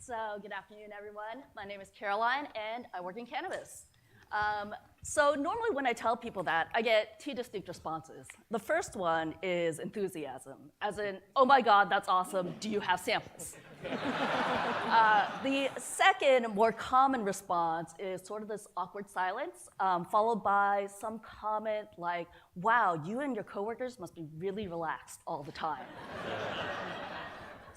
So good afternoon, everyone. My name is Caroline, and I work in cannabis. So normally when I tell people that, I get two distinct responses. The first one is enthusiasm, as in, oh my God, that's awesome, do you have samples? The second, more common response is sort of this awkward silence, followed by some comment like, wow, you and your coworkers must be really relaxed all the time.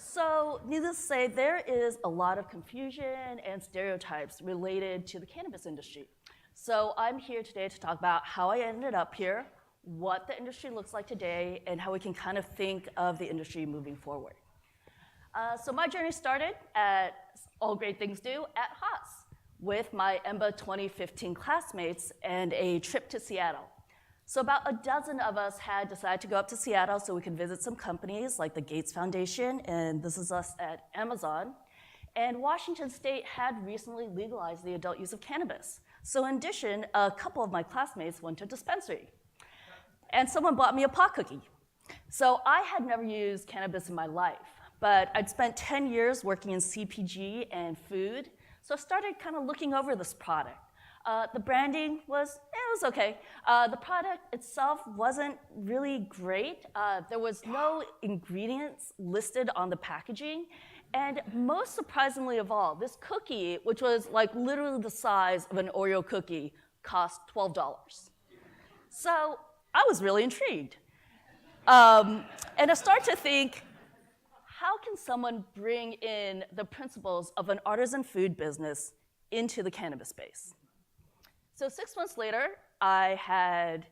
So, needless to say, there is a lot of confusion and stereotypes related to the cannabis industry. So I'm here today to talk about how I ended up here, what the industry looks like today, and how we can kind of think of the industry moving forward. So my journey started, as all great things do, at Haas, with my EMBA 2015 classmates and a trip to Seattle. So about a dozen of us had decided to go up to Seattle so we could visit some companies like the Gates Foundation, and this is us at Amazon. And Washington State had recently legalized the adult use of cannabis. So in addition, a couple of my classmates went to a dispensary. And someone bought me a pot cookie. So I had never used cannabis in my life, but I'd spent 10 years working in CPG and food, so I started kind of looking over this product. The branding was okay. The product itself wasn't really great. There was no ingredients listed on the packaging. And most surprisingly of all, this cookie, which was like literally the size of an Oreo cookie, cost $12. So I was really intrigued. And I started to think, how can someone bring in the principles of an artisan food business into the cannabis space? So 6 months later, I had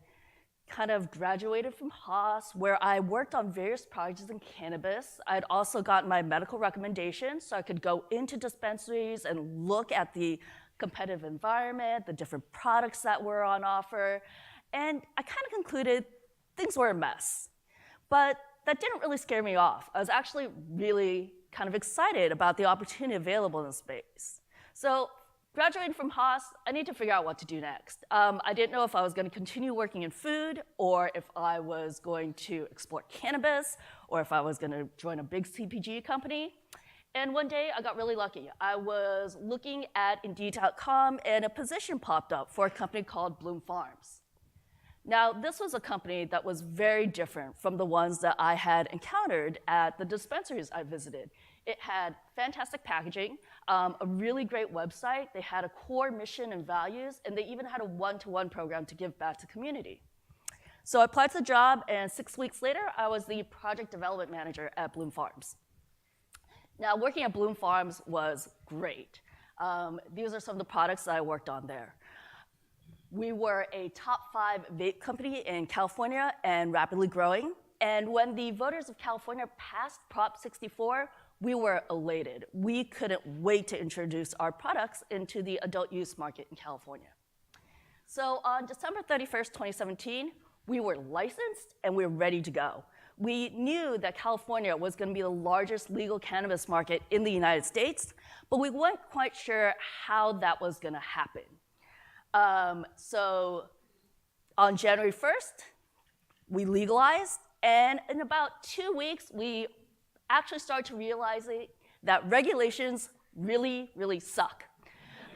kind of graduated from Haas, where I worked on various projects in cannabis. I'd also gotten my medical recommendation, so I could go into dispensaries and look at the competitive environment, the different products that were on offer, and I kind of concluded things were a mess. But that didn't really scare me off. I was actually really kind of excited about the opportunity available in the space. So graduating from Haas, I need to figure out what to do next. I didn't know if I was going to continue working in food, or if I was going to explore cannabis, or if I was going to join a big CPG company. And one day, I got really lucky. I was looking at Indeed.com, and a position popped up for a company called Bloom Farms. Now, this was a company that was very different from the ones that I had encountered at the dispensaries I visited. It had fantastic packaging, a really great website. They had a core mission and values, and they even had a one-to-one program to give back to community. So I applied to the job, and 6 weeks later, I was the project development manager at Bloom Farms. Now, working at Bloom Farms was great. These are some of the products that I worked on there. We were a top 5 vape company in California and rapidly growing. And when the voters of California passed Prop 64, we were elated. We couldn't wait to introduce our products into the adult use market in California. So on December 31st, 2017, we were licensed and we were ready to go. We knew that California was going to be the largest legal cannabis market in the United States, but we weren't quite sure how that was going to happen. So on January 1st, we legalized, and in about 2 weeks, we actually started to realize that regulations really, really suck.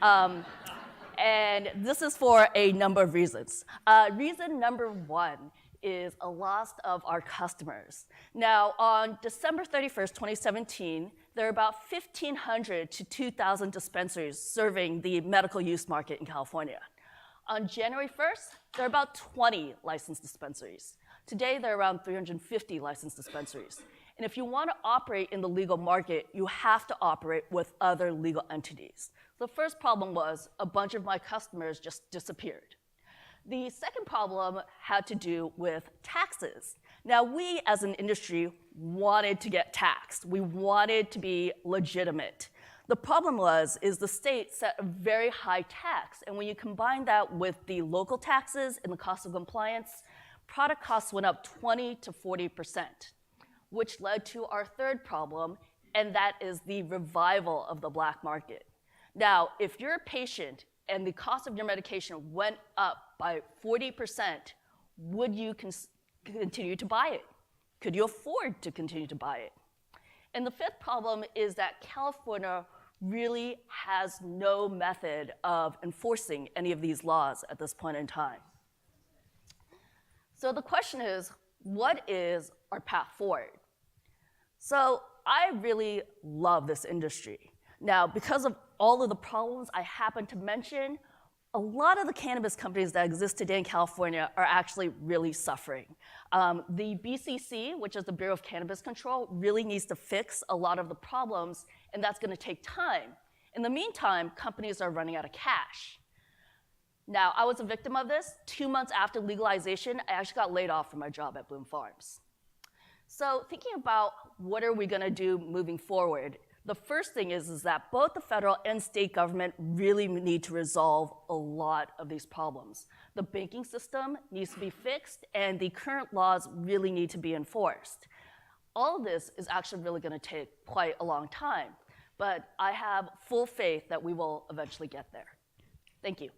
And this is for a number of reasons. Reason number 1 is a loss of our customers. Now, on December 31st, 2017, there are about 1,500 to 2,000 dispensaries serving the medical use market in California. On January 1st, there are about 20 licensed dispensaries. Today, there are around 350 licensed dispensaries. And if you want to operate in the legal market, you have to operate with other legal entities. The first problem was a bunch of my customers just disappeared. The second problem had to do with taxes. Now, we as an industry wanted to get taxed. We wanted to be legitimate. The problem is the state set a very high tax, and when you combine that with the local taxes and the cost of compliance, product costs went up 20 to 40%, which led to our third problem, and that is the revival of the black market. Now, if you're a patient and the cost of your medication went up by 40%, would you continue to buy it? Could you afford to continue to buy it? And the fifth problem is that California really has no method of enforcing any of these laws at this point in time. So the question is, what is our path forward? So I really love this industry. Now, because of all of the problems I happen to mention, a lot of the cannabis companies that exist today in California are actually really suffering. The BCC, which is the Bureau of Cannabis Control, really needs to fix a lot of the problems, and that's gonna take time. In the meantime, companies are running out of cash. Now, I was a victim of this. 2 months after legalization, I actually got laid off from my job at Bloom Farms. So thinking about what are we gonna do moving forward, the first thing is that both the federal and state government really need to resolve a lot of these problems. The banking system needs to be fixed, and the current laws really need to be enforced. All of this is actually really gonna take quite a long time, but I have full faith that we will eventually get there. Thank you.